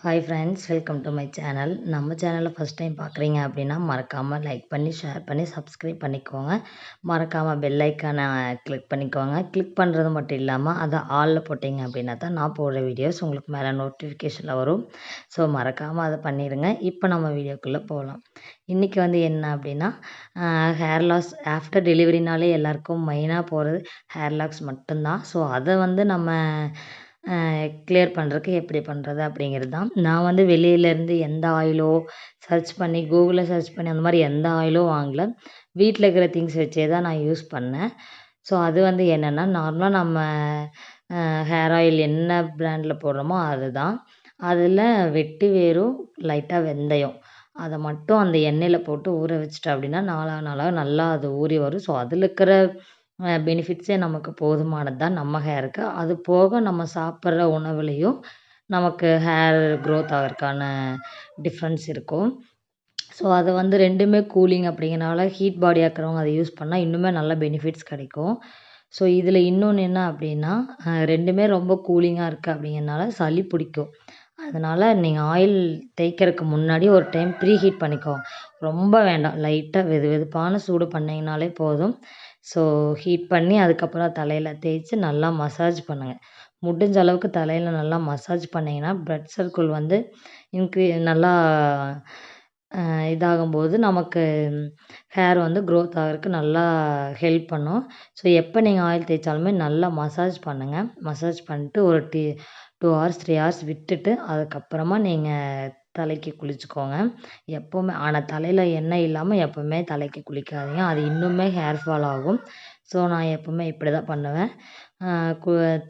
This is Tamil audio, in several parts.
Hi friends, welcome to my channel. நம்ம சேனலை ஃபஸ்ட் டைம் பார்க்குறீங்க அப்படின்னா மறக்காமல் லைக் பண்ணி ஷேர் பண்ணி சப்ஸ்கிரைப் பண்ணிக்கோங்க. மறக்காமல் பெல் ஐக்கானை கிளிக் பண்ணிக்கோங்க. கிளிக் பண்ணுறது மட்டும் இல்லாமல் அதை ஆலில் போட்டிங்க அப்படின்னா தான் நான் போடுற வீடியோஸ் உங்களுக்கு மேலே நோட்டிஃபிகேஷனில் வரும். ஸோ மறக்காமல் அதை பண்ணிடுங்க. இப்போ நம்ம வீடியோக்குள்ளே போகலாம். இன்றைக்கி என்ன அப்படின்னா ஹேர் லாஸ் ஆஃப்டர் டெலிவரினாலே எல்லாருக்கும் மெயினாக போகிறது ஹேர் லாக்ஸ் மட்டும்தான். ஸோ அதை நம்ம கிளியர் பண்ணுறதுக்கு எப்படி பண்ணுறது அப்படிங்கிறது தான். நான் வெளியிலேருந்து எந்த ஆயிலோ சர்ச் பண்ணி கூகுளில் சர்ச் பண்ணி அந்த மாதிரி எந்த ஆயிலோ வாங்கலை. வீட்டில் இருக்கிற திங்ஸ் வச்சே தான் நான் யூஸ் பண்ணேன். ஸோ அது என்னென்னா நார்மலாக நம்ம ஹேர் ஆயில் என்ன பிராண்டில் போடுறோமோ அதுதான். அதில் வெட்டி வேரும் லைட்டாக வெந்தயம் அதை மட்டும் அந்த எண்ணெயில் போட்டு ஊற வச்சிட்டோம் அப்படின்னா நாளாக நல்லா அது ஊறி வரும். ஸோ அதில் இருக்கிற பெனிஃபிட்ஸே நமக்கு போதுமானது தான் நம்ம ஹேருக்கு. அது போக நம்ம சாப்பிட்ற உணவுலேயும் நமக்கு ஹேர் க்ரோத் ஆகிறதுக்கான டிஃப்ரென்ஸ் இருக்கும். ஸோ அது ரெண்டுமே கூலிங் அப்படிங்கிறனால ஹீட் பாடி ஆக்கிறவங்க அதை யூஸ் பண்ணால் இன்னுமே நல்ல பெனிஃபிட்ஸ் கிடைக்கும். ஸோ இதில் இன்னொன்று என்ன அப்படின்னா ரெண்டுமே ரொம்ப கூலிங்காக இருக்குது அப்படிங்கிறனால சளி பிடிக்கும். அதனால் நீங்கள் ஆயில் தேய்க்கிறதுக்கு முன்னாடி ஒரு டைம் ப்ரீ ஹீட் பண்ணிக்கோங்க. ரொம்ப வேண்டாம், லைட்டாக வெதுவெதுப்பான சூடு பண்ணிங்கனாலே போதும். ஸோ ஹீட் பண்ணி அதுக்கப்புறம் தலையில் தேய்ச்சி நல்லா மசாஜ் பண்ணுங்கள். முடிஞ்ச அளவுக்கு தலையில் நல்லா மசாஜ் பண்ணிங்கன்னா ப்ளட் சர்க்கிள் நல்லா இதாகும்போது நமக்கு ஹேர் க்ரோத் ஆகிறதுக்கு நல்லா ஹெல்ப் பண்ணும். ஸோ எப்போ நீங்கள் ஆயில் தேய்ச்சாலுமே நல்லா மசாஜ் பண்ணுங்கள். மசாஜ் பண்ணிட்டு ஒரு 2 ஹவர்ஸ் 3 ஹவர்ஸ் விட்டுட்டு அதுக்கப்புறமா நீங்கள் தலைக்கு குளிச்சுக்கோங்க. எப்போவுமே ஆனால் தலையில் எண்ணெய் இல்லாமல் எப்போவுமே தலைக்கு குளிக்காதீங்க. அது இன்னுமே ஹேர் ஃபால் ஆகும். ஸோ நான் எப்போவுமே இப்படி தான் பண்ணுவேன்.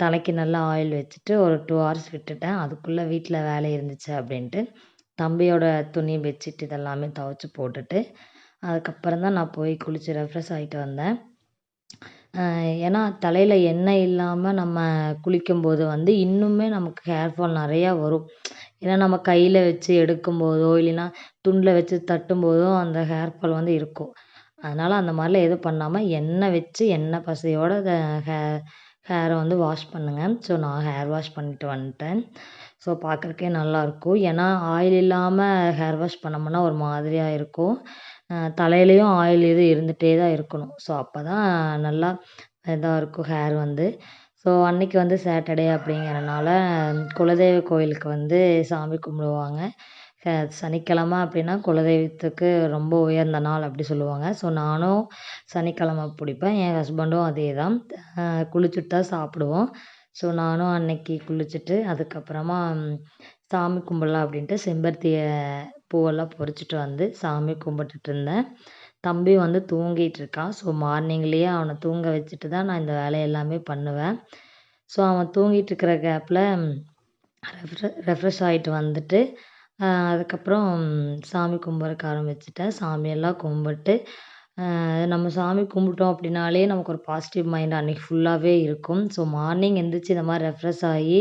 தலைக்கு நல்லா ஆயில் வச்சுட்டு ஒரு 2 ஹவர்ஸ் விட்டுட்டேன். அதுக்குள்ளே வீட்டில் வேலை இருந்துச்சு அப்படின்ட்டு தம்பியோட துணி பெட்ஷீட் இதெல்லாமே துவைச்சி போட்டுட்டு அதுக்கப்புறம் தான் நான் போய் குளித்து ரெஃப்ரெஷ் ஆகிட்டு வந்தேன். ஏன்னா தலையில் எண்ணெய் இல்லாமல் நம்ம குளிக்கும்போது இன்னுமே நமக்கு ஹேர் ஃபால் நிறையா வரும். ஏன்னா நம்ம கையில் வச்சு எடுக்கும்போதோ இல்லைன்னா துண்டில் வச்சு தட்டும்போதோ அந்த ஹேர் ஃபால் இருக்கும். அதனால் அந்த மாதிரிலாம் எதுவும் பண்ணாமல் எண்ணெய் வச்சு எண்ணெய் பசையோடு ஹேரை வாஷ் பண்ணுங்கள். ஸோ நான் ஹேர் வாஷ் பண்ணிட்டு வந்துட்டேன். ஸோ பார்க்குறக்கே நல்லாயிருக்கும். ஏன்னா ஆயில் இல்லாமல் ஹேர் வாஷ் பண்ணோம்னா ஒரு மாதிரியாக இருக்கும். தலையிலையும் ஆயில் இது இருந்துகிட்டே தான் இருக்கணும். ஸோ அப்போ தான் நல்லா இதாக இருக்கும் ஹேர் ஸோ அன்றைக்கி சாட்டர்டே அப்படிங்கிறனால குலதெய்வ கோயிலுக்கு சாமி கும்பிடுவாங்க. சனிக்கிழமை அப்படின்னா குலதெய்வத்துக்கு ரொம்ப உயர்ந்த நாள் அப்படி சொல்லுவாங்க. ஸோ நானும் சனிக்கிழமை பிடிப்பேன். என் ஹஸ்பண்டும் அதே தான். குளிச்சுட்டு தான் சாப்பிடுவோம். ஸோ நானும் அன்னைக்கு குளிச்சுட்டு அதுக்கப்புறமா சாமி கும்பிடலாம் அப்படின்ட்டு செம்பருத்தியை பூவெல்லாம் பறிச்சிட்டு சாமி கும்பிட்டுட்டு இருந்தேன். தம்பி தூங்கிட்டு இருக்கான். ஸோ மார்னிங்லேயே அவனை தூங்க வச்சுட்டு தான் நான் இந்த வேலையெல்லாமே பண்ணுவேன். ஸோ அவன் தூங்கிட்டு இருக்கிற கேப்பில் ரெஃப்ரெஷ் ஆகிட்டு வந்துட்டு அதுக்கப்புறம் சாமி கும்பிட்றக்கு ஆரம்பிச்சிட்டேன். சாமியெல்லாம் கும்பிட்டு நம்ம சாமி கும்பிட்டோம் அப்படின்னாலே நமக்கு ஒரு பாசிட்டிவ் மைண்ட் அன்றைக்கி ஃபுல்லாகவே இருக்கும். ஸோ மார்னிங் எந்திரிச்சு இந்த மாதிரி ரெஃப்ரெஷ் ஆகி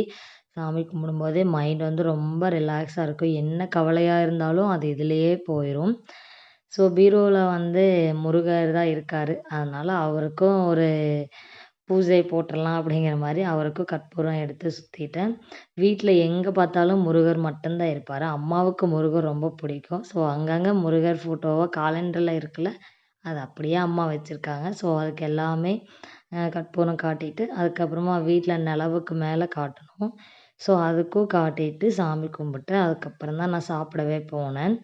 சாமி கும்பிடும்போதே மைண்ட் ரொம்ப ரிலாக்ஸாக இருக்கும். என்ன கவலையாக இருந்தாலும் அது இதிலேயே போயிடும். ஸோ பீரோவில் முருகர் தான் இருக்கார். அதனால் அவருக்கும் ஒரு பூஜை போட்டுடலாம் அப்படிங்கிற மாதிரி அவருக்கும் கற்பூரம் எடுத்து சுற்றிட்டேன். வீட்டில் எங்கே பார்த்தாலும் முருகர் மட்டும்தான் இருப்பார். அம்மாவுக்கு முருகர் ரொம்ப பிடிக்கும். ஸோ அங்கங்கே முருகர் ஃபோட்டோவை காலண்டரில் இருக்குல்ல அது அப்படியே அம்மா வச்சுருக்காங்க. ஸோ அதுக்கு எல்லாமே கற்பூரம் காட்டிட்டு அதுக்கப்புறமா வீட்டில் நிலவுக்கு மேலே காட்டணும். ஸோ அதுக்கும் காட்டிட்டு சாமி கும்பிட்டு அதுக்கப்புறம் தான் நான் சாப்பிடவே போனேன்.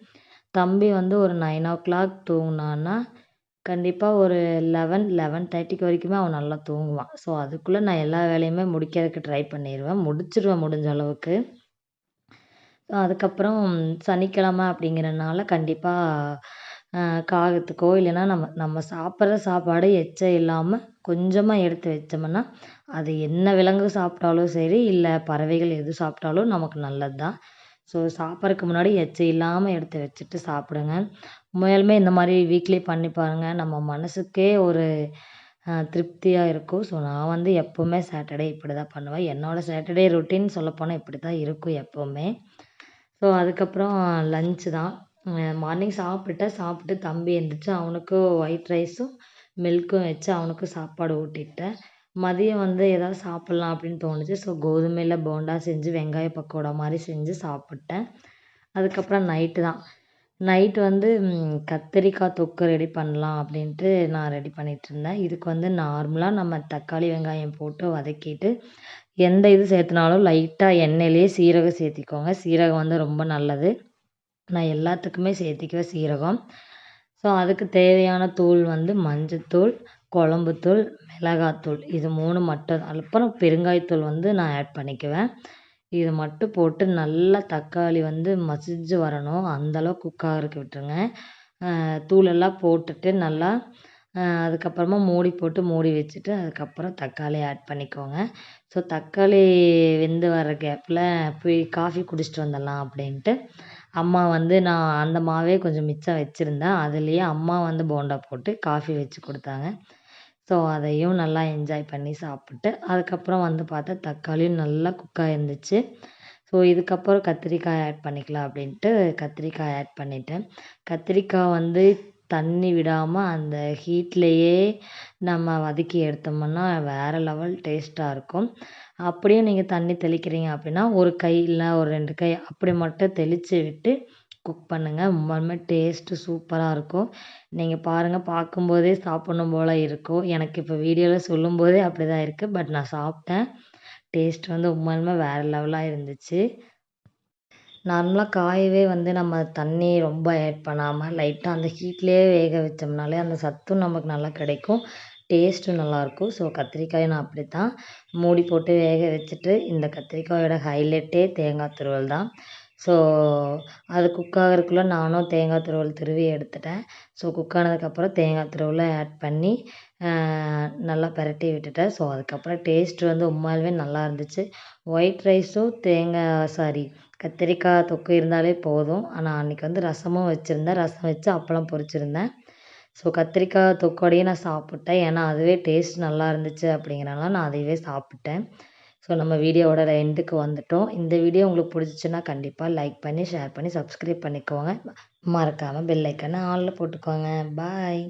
தம்பி ஒரு 9 o'clock தூங்கினான்னா கண்டிப்பாக ஒரு 11:30 வரைக்குமே அவன் நல்லா தூங்குவான். ஸோ அதுக்குள்ளே நான் எல்லா வேலையுமே முடிக்கிறதுக்கு ட்ரை பண்ணிடுவேன். முடிச்சிடுவேன் முடிஞ்ச அளவுக்கு. அதுக்கப்புறம் சனிக்கிழமை அப்படிங்கிறனால கண்டிப்பாக காகத்துக்கோ இல்லைன்னா நம்ம சாப்பிட்ற சாப்பாடு எச்சம் இல்லாமல் கொஞ்சமாக எடுத்து வச்சோம்னா அது என்ன விலங்கு சாப்பிட்டாலும் சரி இல்லை பறவைகள் எது சாப்பிட்டாலும் நமக்கு நல்லது தான். ஸோ சாப்பிட்றதுக்கு முன்னாடி எச்சம் இல்லாமல் எடுத்து வச்சுட்டு சாப்பிடுங்க. உண்மையாலுமே இந்த மாதிரி வீக்லி பண்ணி பாருங்கள். நம்ம மனசுக்கே ஒரு திருப்தியாக இருக்கும். ஸோ நான் எப்போவுமே சாட்டர்டே இப்படி தான் பண்ணுவேன். என்னோடய சாட்டர்டே ரொட்டீன் சொல்லப்போனால் இப்படி தான் இருக்கும் எப்போவுமே. ஸோ அதுக்கப்புறம் லன்ச்சு தான். மார்னிங் சாப்பிட்டு தம்பி எழுந்திரிச்சு அவனுக்கும் ஒயிட் ரைஸும் மில்க்கும் வச்சு அவனுக்கும் சாப்பாடு ஊட்டிட்டேன். மதியம் வந்து ஏதாவது சாப்பிட்லாம் அப்படின்னு தோணுச்சு. ஸோ கோதுமையில போண்டா செஞ்சு வெங்காய பக்கோடா மாதிரி செஞ்சு சாப்பிட்டேன். அதுக்கப்புறம் நைட்டு தான். நைட்டு வந்து கத்திரிக்காய் தொக்கு ரெடி பண்ணலாம் அப்படின்ட்டு நான் ரெடி பண்ணிகிட்ருந்தேன். இதுக்கு வந்து நார்மலாக நம்ம தக்காளி வெங்காயம் போட்டு வதக்கிட்டு எந்த இது சேர்த்துனாலும் லைட்டாக எண்ணெயிலேயே சீரகம் சேர்த்திக்கோங்க. சீரகம் வந்து ரொம்ப நல்லது. நான் எல்லாத்துக்குமே சேர்த்திக்குவேன் சீரகம். ஸோ அதுக்கு தேவையான தூள் வந்து மஞ்சத்தூள், குழம்புத்தூள், மிளகாத்தூள் இது 3 மட்டும். அப்புறம் பெருங்காயத்தூள் வந்து நான் ஆட் பண்ணிக்குவேன். இது மட்டும் போட்டு நல்லா தக்காளி வந்து மசிஞ்சு வரணும். அந்த அளவுக்கு குக் ஆகுறதுக்கு விட்டுருங்க. தூளெல்லாம் போட்டுட்டு நல்லா அதுக்கப்புறமா மூடி போட்டு மூடி வச்சுட்டு அதுக்கப்புறம் தக்காளி ஆட் பண்ணிக்கோங்க. ஸோ தக்காளி வெந்து வர கேப்பில் போய் காஃபி குடிச்சிட்டு வந்துடலாம் அப்படின்ட்டு அம்மா வந்து நான் அந்த மாவே கொஞ்சம் மிச்சம் வச்சுருந்தேன். அதுலேயே அம்மா வந்து போண்டா போட்டு காஃபி வச்சு கொடுத்தாங்க. ஸோ அதையும் நல்லா என்ஜாய் பண்ணி சாப்பிட்டு அதுக்கப்புறம் வந்து பார்த்தா தக்காளியும் நல்லா குக் ஆகிருந்துச்சு. ஸோ இதுக்கப்புறம் கத்திரிக்காய் ஆட் பண்ணிக்கலாம் அப்படின்ட்டு கத்திரிக்காய் ஆட் பண்ணிட்டேன். கத்திரிக்காய் வந்து தண்ணி விடாமல் அந்த ஹீட்லேயே நம்ம வதக்கி எடுத்தோம்னா வேறு லெவல் டேஸ்ட்டாக இருக்கும். அப்படியும் நீங்கள் தண்ணி தெளிக்கிறீங்க அப்படின்னா ஒரு கை இல்லை ஒரு 2 கை அப்படி மட்டும் தெளித்து விட்டு குக் பண்ணுங்கள். உண்மையாலுமே டேஸ்ட்டு சூப்பராக இருக்கும். நீங்கள் பாருங்கள், பார்க்கும்போதே சாப்பிட்ணும் போல் இருக்கும். எனக்கு இப்போ வீடியோவில் சொல்லும்போதே அப்படி தான் இருக்குது. பட் நான் சாப்பிட்டேன். டேஸ்ட் வந்து உண்மையாலுமே வேறு லெவலாக இருந்துச்சு. நார்மலாக காயவே வந்து நம்ம தண்ணி ரொம்ப ஆட் பண்ணாமல் லைட்டாக அந்த ஹீட்லேயே வேக வச்சோம்னாலே அந்த சத்தும் நமக்கு நல்லா கிடைக்கும். டேஸ்ட்டும் நல்லாயிருக்கும். ஸோ கத்திரிக்காயை நான் அப்படித்தான் மூடி போட்டு வேக வச்சுட்டு இந்த கத்திரிக்காயோட ஹைலைட்டே தேங்காய் துருவல் தான். ஸோ அது குக் ஆகுறதுக்குள்ள நானும் தேங்காய் துருவல் துருவி எடுத்துட்டேன். ஸோ குக் ஆனதுக்கப்புறம் தேங்காய் துருவலை ஆட் பண்ணி நல்லா பிரட்டி விட்டுட்டேன். ஸோ அதுக்கப்புறம் டேஸ்ட் வந்து உண்மையாலுமே நல்லா இருந்துச்சு. ஒயிட் ரைஸும் கத்திரிக்காய் தொக்கு இருந்தாலே போதும். ஆனால் அன்றைக்கி வந்து ரசமும் வச்சுருந்தேன். ரசம் வச்சு அப்பளம் பொரிச்சிருந்தேன். ஸோ கத்திரிக்காய் தொக்கோடையே நான் சாப்பிட்டேன். ஏன்னா அதுவே டேஸ்ட் நல்லா இருந்துச்சு அப்படிங்கிறனால நான் அதையவே சாப்பிட்டேன். ஸோ நம்ம வீடியோவோட எண்டுக்கு வந்துட்டோம். இந்த வீடியோ உங்களுக்கு பிடிச்சிச்சின்னா கண்டிப்பாக லைக் பண்ணி, ஷேர் பண்ணி, சப்ஸ்கிரைப் பண்ணிக்கோங்க. மறக்காமல் பெல் ஐக்கானை ஆல்ல போட்டுக்கோங்க. பாய்.